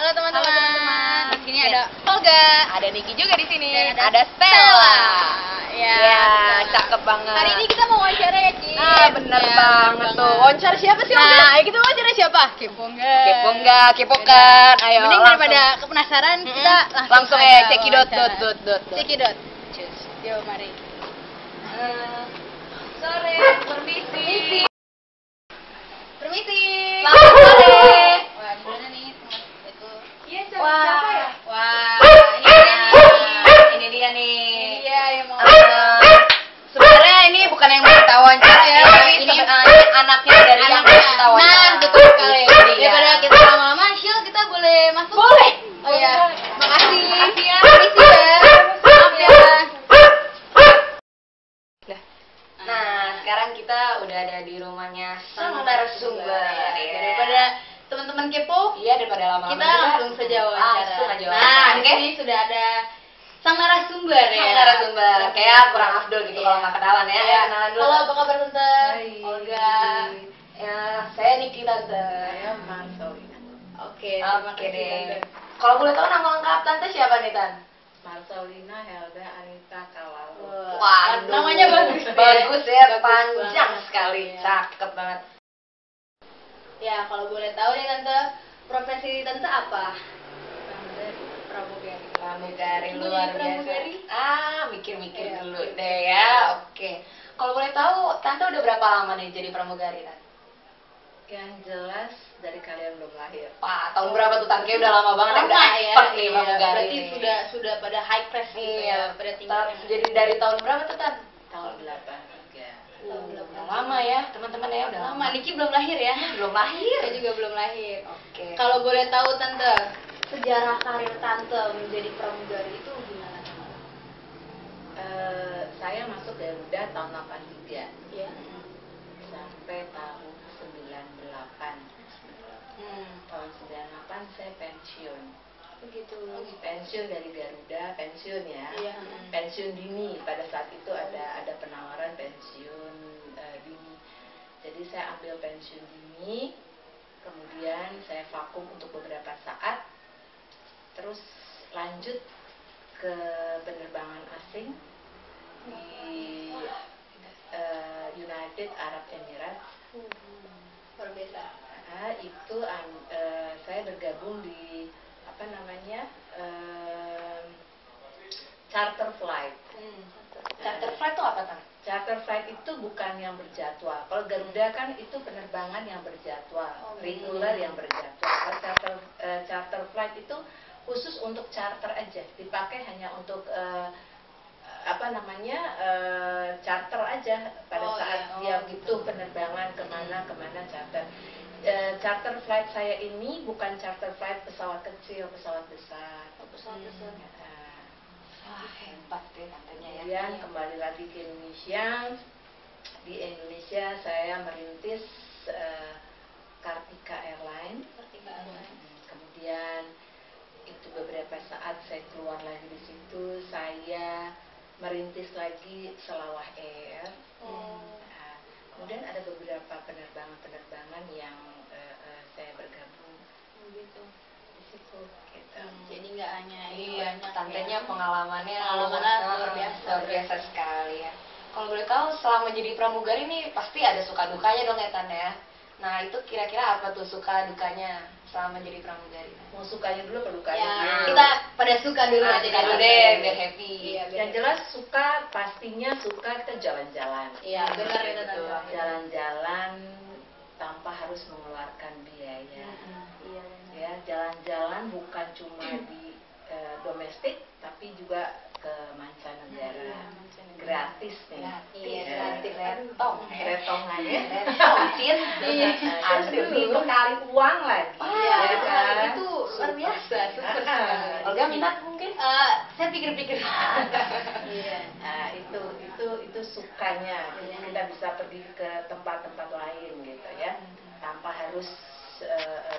Halo teman-teman. Di sini ada Olga, ada Niki juga di sini. Dan Ada Stella. Ya, cakep banget. hari ini kita mau wawancara ya, Ci. Bener banget tuh. Wawancara siapa sih, Olga? Nah, kita wawancara siapa? Kepo enggak? Kepo enggak? Kepo kan? Ayo. Mending langsung. daripada penasaran, kita langsung aja cekidot wawancara. dot. Cekidot. Cus. Yuk, mari. Sore, permisi. Permisi. Selamat sore. Wah, gimana nih? Itu. Iya, Wah. siapa ya? Wah, Ini dia nih. Iya, yang mau. Sebenarnya ini bukan yang minta wawancara ya, tapi ini sebenarnya anaknya dari yang minta wawancara. Nah, betul sekali. Iya. Daripada kita lama-lama, Syil, kita boleh masuk? Boleh. Oh iya. Makasih. Makasih ya. Permisi ya. Maaf ya. Nah, sekarang kita udah ada di rumahnya sang narasumber ya. Daripada teman-teman kepo, Iya, daripada lama-lama kita juga. langsung saja wawancara. Langsung aja Nah, wawancara. di sini sudah ada sang narasumber ya. Sang narasumber. Kayak kurang afdol gitu kalau nggak kenalan ya. Iya. Kenalan dulu. Halo, apa kabar Tante? Hai. Olga. Ya, saya Niki Tante. Saya Marcelina. Oke, terima Oke kasih deh. Tante. Kalau boleh tahu nama lengkap Tante siapa nih, Tan? Marcelina Helda Anita Kalalu. Waduh. Namanya bagus ya. Bagus ya, Bagus panjang banget. sekali. Iya. Cakep banget. Ya, kalau boleh tahu nih Tante, profesi Tante apa? Pramugari. Pramugari Ibu luar jadi biasa. pramugari? Mikir-mikir Iya, dulu betul. deh ya. Oke. Kalau boleh tahu, Tante udah berapa lama nih jadi pramugari, Tan? Yang jelas dari kalian belum lahir. Wah, tahun berapa tuh, Tan? Kayaknya udah lama banget Lama udah ya. expert nih Iya, pramugari berarti nih. sudah pada high class gitu Iya, ya, pada tingkat. Jadi dari tahun berapa tuh, Tan? Tahun 83. Udah lama ya, teman-teman ya, udah lama. Lama, Niki belum lahir ya? Belum lahir. Saya juga belum lahir. Oke. Kalau boleh tahu Tante, sejarah karir Tante menjadi pramugari itu gimana? Saya masuk Garuda tahun 83 Iya. sampai tahun 98. Tahun 98 saya pensiun. Begitu. Pensiun dari Garuda, pensiun ya. Iya. Pensiun dini. Pada saat itu ada penawaran pensiun dini. Jadi saya ambil pensiun dini, kemudian saya vakum untuk beberapa saat, terus lanjut ke penerbangan asing di United Arab Emirates. Luar biasa. Itu saya bergabung di apa namanya charter flight. Charter flight itu apa, Tan? Charter flight itu bukan yang berjadwal. Kalau Garuda kan itu penerbangan yang berjadwal, reguler yang berjadwal. Kalau charter flight itu khusus untuk charter aja, dipakai hanya untuk apa namanya charter aja pada saat dia butuh penerbangan kemana charter. Charter flight saya ini bukan charter flight pesawat kecil, pesawat besar. Pesawat besar. Wah, hebat deh tantenya ya. Kemudian kembali lagi ke Indonesia. Di Indonesia saya merintis Kartika Airline. Kemudian itu beberapa saat saya keluar lagi di situ, saya merintis lagi Selawah Air. Kemudian ada beberapa penerbangan yang saya bergabung Begitu. di situ. Gitu. Jadi nggak hanya Iya, banyak tantenya ya. pengalamannya luar biasa. luar biasa sekali ya. Kalau boleh tahu, selama jadi pramugari nih pasti ada suka dukanya dong ya, Tan ya. Nah, itu kira-kira apa tuh suka dukanya selama jadi pramugari? Mau sukanya dulu apa dukanya? Ya, dulu? kita pada suka dulu Nah, aja suka dulu dulu deh, biar happy. Iya, biar Yang jelas suka, pastinya suka kita jalan-jalan. Iya, benar itu Betul. Tante. Jalan-jalan tanpa harus mengeluarkan biaya. Iya. Ya, jalan-jalan bukan cuma di domestik, tapi juga ke mancanegara. Gratis nih. Iya, Ya. gratis. Retong. Retongan ya. Retong, Cin. Iya. Aduh, dibekali uang lagi. Iya, Ya kan? itu luar biasa. Super sekali. Olga minat mungkin? Saya pikir-pikir. Iya. Nah, itu sukanya. Jadi kita bisa pergi ke tempat-tempat lain gitu ya, tanpa harus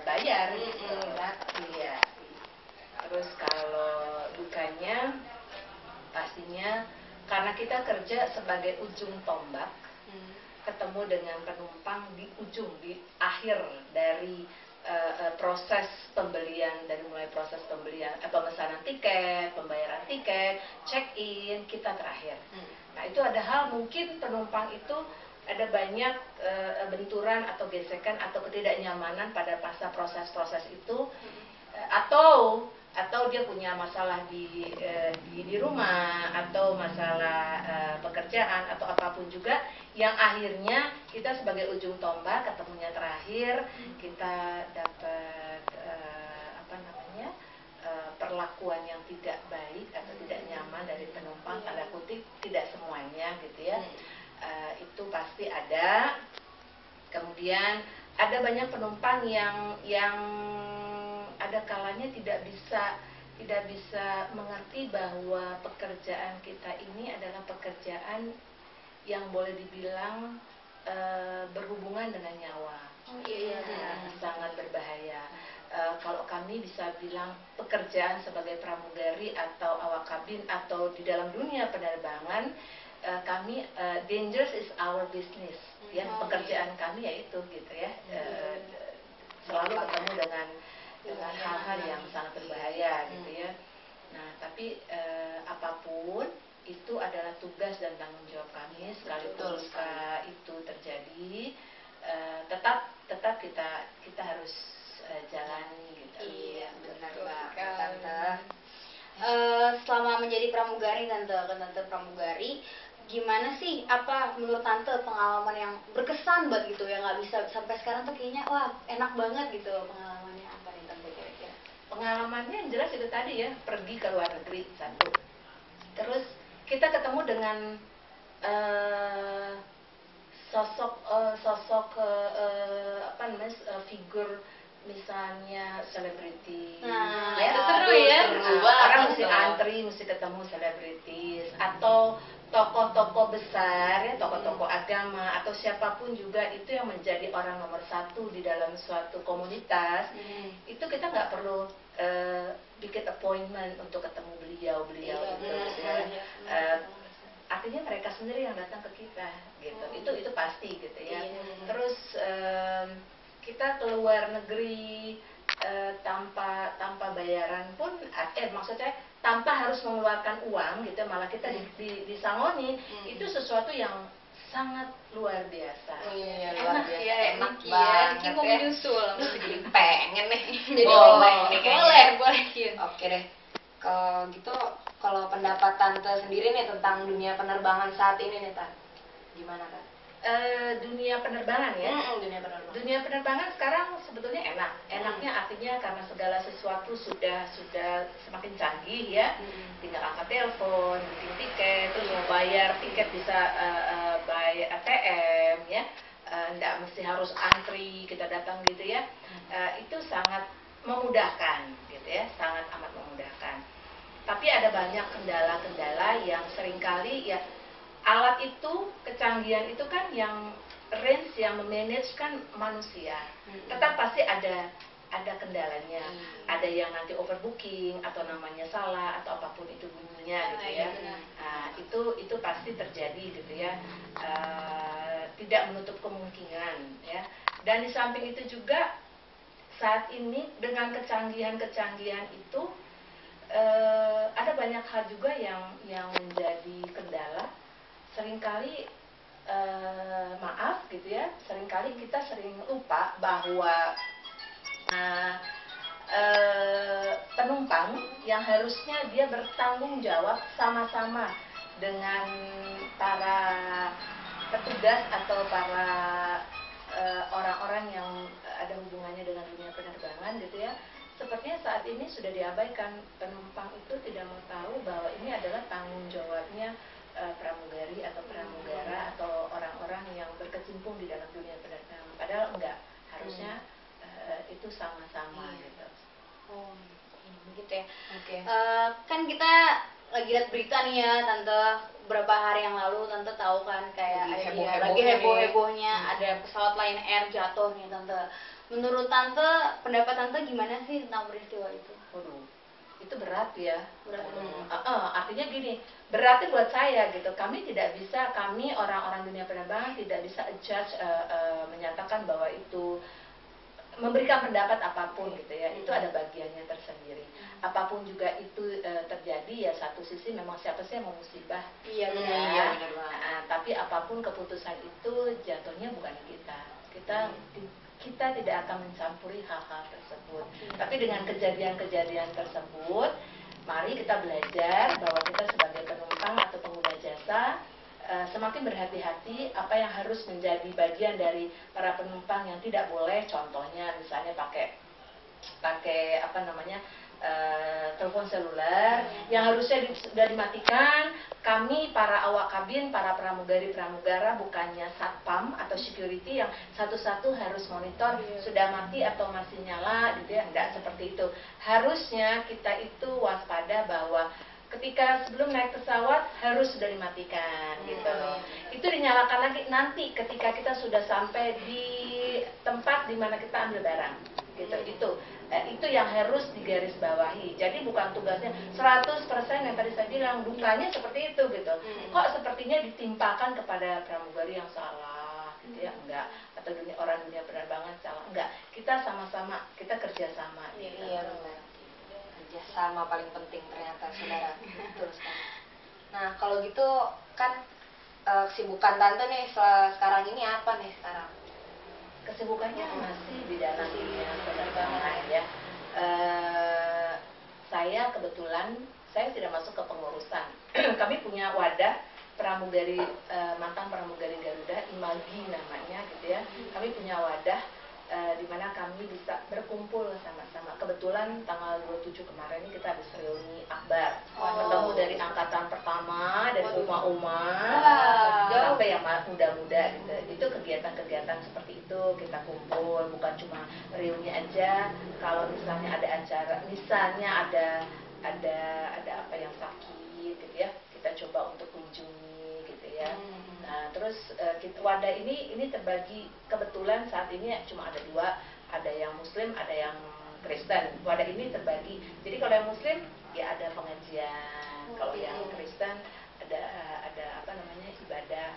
bayar gitu. Iya. Terus kalau dukanya pastinya karena kita kerja sebagai ujung tombak, ketemu dengan penumpang di ujung, di akhir dari proses pembelian, dari mulai proses pembelian, pemesanan tiket, pembayaran tiket, check-in, kita terakhir. Nah itu ada hal mungkin penumpang itu ada banyak benturan atau gesekan atau ketidaknyamanan pada masa proses-proses itu, atau dia punya masalah di rumah, atau masalah pekerjaan atau apapun juga, yang akhirnya kita sebagai ujung tombak ketemunya terakhir, kita dapat perlakuan yang tidak baik atau tidak nyaman dari penumpang, tanda kutip, tidak semuanya gitu ya. Itu pasti ada. Kemudian ada banyak penumpang yang ada kalanya tidak bisa mengerti bahwa pekerjaan kita ini adalah pekerjaan yang boleh dibilang berhubungan dengan nyawa. Sangat berbahaya. Kalau kami bisa bilang pekerjaan sebagai pramugari atau awak kabin atau di dalam dunia penerbangan, kami dangerous is our business, ya. Pekerjaan kami yaitu gitu ya, selalu ketemu dengan hal-hal yang sangat berbahaya gitu ya. Nah tapi apapun itu adalah tugas dan tanggung jawab kami, sekalipun itu terjadi, tetap kita harus jalani gitu. Iya, benar banget Tante. Selama menjadi pramugari, Tante pramugari, gimana sih, apa menurut Tante pengalaman yang berkesan buat gitu, yang nggak bisa sampai sekarang tuh kayaknya wah enak banget gitu, pengalamannya apa nih Tante kira-kira? Pengalamannya yang jelas itu tadi ya, pergi ke luar negeri satu. Terus kita ketemu dengan sosok figur, misalnya selebriti, itu seru ya. Orang mesti antri, mesti ketemu selebritis, atau tokoh-tokoh besar ya, tokoh-tokoh agama atau siapapun juga itu yang menjadi orang nomor satu di dalam suatu komunitas. Itu kita nggak perlu bikin appointment untuk ketemu beliau gitu ya. Artinya mereka sendiri yang datang ke kita gitu. Itu pasti gitu ya. Terus kita keluar negeri tanpa bayaran pun, maksudnya tanpa harus mengeluarkan uang gitu, malah kita disangoni, itu sesuatu yang sangat luar biasa. Luar biasa, enak ya, banget mau ya. menyusul. Jadi pengen nih. Jadi boleh. Oke deh. Kalau gitu, kalau pendapat Tante sendiri nih tentang dunia penerbangan saat ini nih Tante, gimana Tante? Dunia penerbangan ya. Dunia penerbangan. Dunia penerbangan sekarang sebetulnya enak. Enaknya artinya karena segala sesuatu sudah semakin canggih ya. Tinggal angkat telepon, booking tiket, terus mau bayar tiket bisa by ATM ya. Nggak mesti harus antri, kita datang gitu ya. Itu sangat memudahkan gitu ya, sangat amat memudahkan. Tapi ada banyak kendala-kendala yang seringkali ya, alat itu, kecanggihan itu kan yang range yang memanage kan manusia. Tetap pasti ada kendalanya. Ada yang nanti overbooking atau namanya salah atau apapun itu bunyinya gitu ya. Nah, itu pasti terjadi gitu ya. Tidak menutup kemungkinan ya. Dan di samping itu juga saat ini dengan kecanggihan-kecanggihan itu ada banyak hal juga yang menjadi kendala. Seringkali maaf gitu ya, seringkali kita sering lupa bahwa penumpang yang harusnya dia bertanggung jawab sama-sama dengan para petugas atau para orang-orang yang ada hubungannya dengan dunia penerbangan gitu ya. Sepertinya saat ini sudah diabaikan, penumpang itu tidak mau tahu bahwa ini adalah tanggung jawabnya pramugari atau pramugara atau orang-orang yang berkecimpung di dalam dunia penerbangan. Padahal enggak, harusnya itu sama-sama gitu. Oh, begitu ya. Oke. Kan kita lagi lihat berita nih ya Tante, beberapa hari yang lalu Tante tahu kan kayak lagi heboh-hebohnya ada pesawat Lion Air jatuh nih Tante. Menurut Tante, pendapat Tante gimana sih tentang peristiwa itu? Waduh, itu berat ya. Berat. Artinya gini, berarti buat saya gitu, kami orang-orang dunia penerbangan tidak bisa judge, menyatakan bahwa itu memberikan pendapat apapun gitu ya, itu ada bagiannya tersendiri. Apapun juga itu terjadi ya, satu sisi memang siapa sih yang mau musibah, Iya, ya. benar. Iya, benar banget. Tapi apapun keputusan itu jatuhnya bukan di kita tidak akan mencampuri hal-hal tersebut. Tapi dengan kejadian-kejadian tersebut, mari kita belajar bahwa kita sebagai penumpang atau pengguna jasa semakin berhati-hati apa yang harus menjadi bagian dari para penumpang yang tidak boleh. Contohnya misalnya pakai apa namanya, telepon seluler yang harusnya sudah dimatikan. Kami para awak kabin, para pramugara bukannya satpam atau security yang satu-satu harus monitor sudah mati atau masih nyala gitu ya, enggak seperti itu. Harusnya kita itu waspada bahwa ketika sebelum naik pesawat harus sudah dimatikan gitu. Itu dinyalakan lagi nanti ketika kita sudah sampai di tempat di mana kita ambil barang gitu. Itu yang harus digarisbawahi. Jadi bukan tugasnya 100% yang tadi saya bilang, dukanya seperti itu gitu. Kok sepertinya ditimpakan kepada pramugari yang salah gitu ya, enggak, atau orang dunia penerbangan salah, enggak. Kita sama-sama, kita kerjasama gitu. Iya benar. Kerjasama paling penting ternyata, saudara. Betul sekali. Nah kalau gitu kan kesibukan tante nih sekarang ini apa nih sekarang? Kesibukannya masih di dalam dunia penerbangan ya. Saya kebetulan saya tidak masuk ke pengurusan. Kami punya wadah pramugari, mantan pramugari Garuda, IMAGI namanya gitu ya. Kami punya wadah di mana kami bisa berkumpul sama-sama. Kebetulan tanggal 27 kemarin ini kita habis reuni akbar. Ketemu dari angkatan pertama, dari sampai yang muda-muda gitu. Itu kegiatan-kegiatan seperti itu kita kumpul, bukan cuma reuni aja. Kalau misalnya ada acara, misalnya ada apa yang sakit gitu ya, kita coba untuk kunjungi gitu ya. Nah, terus wadah ini terbagi, kebetulan saat ini cuma ada dua, ada yang Muslim, ada yang Kristen. Wadah ini terbagi. Jadi kalau yang Muslim ya ada pengajian, kalau yang Kristen ada apa namanya, ibadah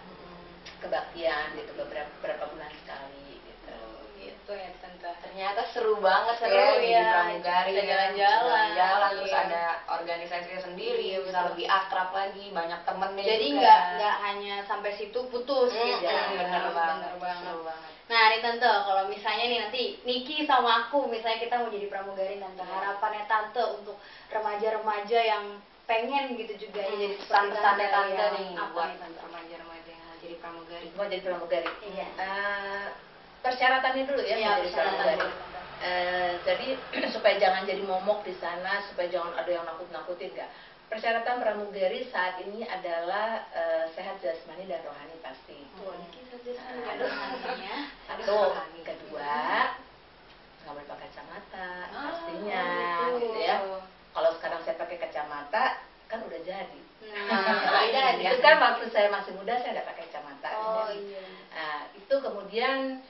kebaktian gitu beberapa bulan sekali gitu. Gitu ya tante. Ternyata seru banget Seru ya, ya, jadi pramugari bisa ya. jalan-jalan. Terus Iya. ada organisasinya sendiri, Iya, bisa betul. lebih akrab lagi, banyak temennya Jadi juga. nggak hanya sampai situ putus gitu ya. Bener banget. Bener banget. Seru banget. Nah nih tante, kalau misalnya nih nanti Niki sama aku misalnya kita mau jadi pramugari tante, harapannya tante untuk remaja-remaja yang pengen gitu juga ya jadi seperti Pesan-pesannya tante ya. nih Apa buat nih, tante? remaja-remaja yang mau jadi pramugari. Mau jadi pramugari. Iya. Persyaratannya dulu ya, Iya, mau jadi persyaratan pramugari. dulu, tante. Jadi supaya jangan jadi momok di sana, supaya jangan ada yang nakut-nakutin, enggak. Persyaratan pramugari saat ini adalah sehat jasmani dan rohani pasti. Niki saja rohaninya. Satu, kedua, nggak boleh pakai kacamata, pastinya, gitu. gitu ya. Kalau sekarang saya pakai kacamata, kan udah jadi. Nah, Itu kan waktu saya masih muda saya nggak pakai kacamata. Oh Jadi, iya. itu kemudian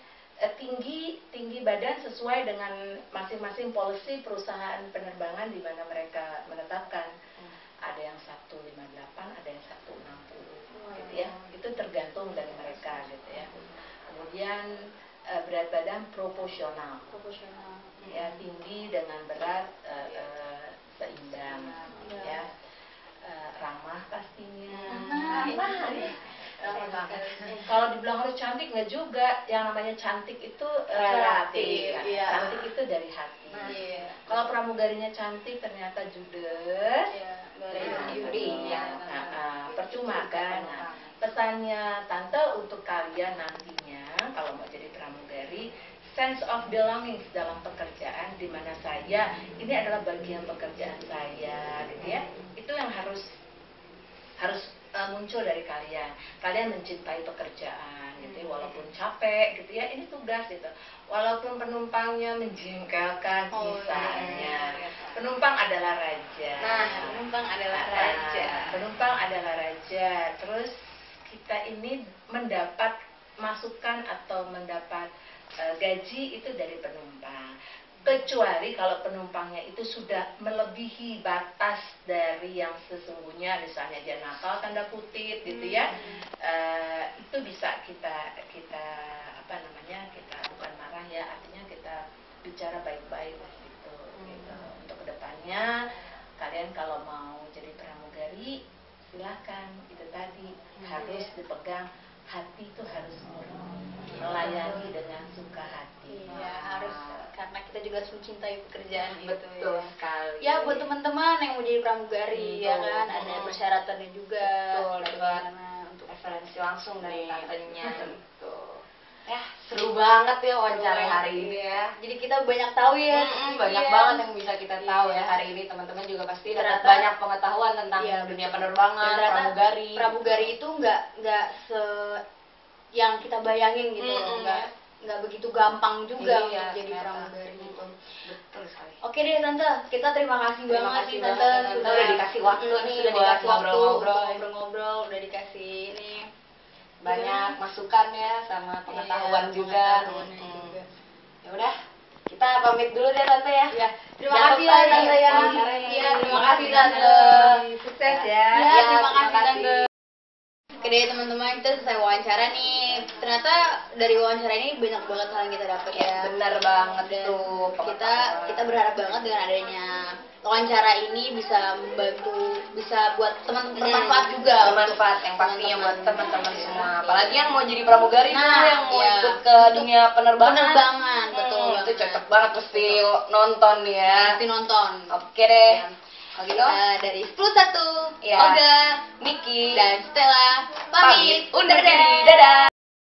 tinggi badan sesuai dengan masing-masing polisi perusahaan penerbangan di mana mereka menetapkan. Ada yang 158, ada yang 160 gitu ya. Itu tergantung dari mereka gitu ya. Kemudian berat badan proporsional. Proporsional. Ya, tinggi dengan berat seimbang ya. Ramah pastinya. Ramah ya. Ramah banget. Kalau dibilang harus cantik nggak juga. Yang namanya cantik itu Relatif, relatif. iya. Cantik itu dari hati. Iya. Kalau pramugarinya cantik ternyata judes. Iya, Nah, beauty iya. Percuma kan. Nah, pesannya tante untuk kalian nantinya kalau mau jadi pramugari, sense of belonging dalam pekerjaan, di mana saya ini adalah bagian pekerjaan saya gitu ya. Itu yang harus muncul dari kalian. Kalian mencintai pekerjaan gitu ya, walaupun capek gitu ya, ini tugas gitu. Walaupun penumpangnya menjengkelkan misalnya. Penumpang adalah raja. Nah, penumpang adalah raja. Penumpang adalah raja. Terus kita ini mendapat masukan atau mendapat gaji itu dari penumpang. Kecuali kalau penumpangnya itu sudah melebihi batas dari yang sesungguhnya, misalnya dia nakal tanda kutip gitu ya, itu bisa kita apa namanya, kita bukan marah ya, artinya kita bicara baik-baik gitu. Untuk kedepannya kalian kalau mau jadi pramugari silakan, itu tadi harus dipegang, hati itu harus murni, melayani dengan suka hati. Iya, harus, karena kita juga harus mencintai pekerjaan itu. Betul Ya. sekali. Ya buat teman-teman yang mau jadi pramugari ya kan, ada persyaratannya juga. Betul, dapat untuk referensi langsung dari Iya. tantenya gitu. Ya, seru banget ya wawancara hari ini ya. Jadi kita banyak tahu ya. Banyak Iya. banget yang bisa kita tahu ya Iya. hari ini. Teman-teman juga pasti dapat Ternyata- banyak pengetahuan tentang Iya, dunia betul. penerbangan, Dan ternyata pramugari. Pramugari itu nggak se yang kita bayangin gitu loh, nggak begitu gampang juga Iya, untuk jadi ternyata. pramugari gitu. Betul sekali. Oke deh tante, kita terima kasih Terima banget kasih nih banget tante ya, Tante. Udah dikasih waktu nih sudah buat dikasih waktu ngobrol-ngobrol. untuk ngobrol-ngobrol, udah dikasih ini Banyak masukan ya sama pengetahuan Iya, juga. pengetahuannya juga. Ya udah, kita pamit dulu deh Tante ya. Ya, terima Jangan kasih lupa ya nih tante ya. wawancaranya. Iya, terima kasih tante. Sukses ya. Ya, terima kasih tante. Oke deh teman-teman, kita selesai wawancara nih. Ternyata dari wawancara ini banyak banget hal yang kita dapat ya. Bener banget Dan tuh. kita berharap banget dengan adanya wawancara ini bisa membantu, bisa buat teman-teman bermanfaat juga. Bermanfaat yang pastinya buat teman-teman Iya. semua. Apalagi yang mau jadi pramugari tuh, Nah, yang mau iya. ikut ke dunia penerbangan. Penerbangan, betul Itu banget. cocok banget pasti nonton ya. Nanti nonton. Oke deh. Ya. Kalau gitu, Dari 10-1, Iya. Olga Miki dan Stella pamit pamit undur diri. Dadah.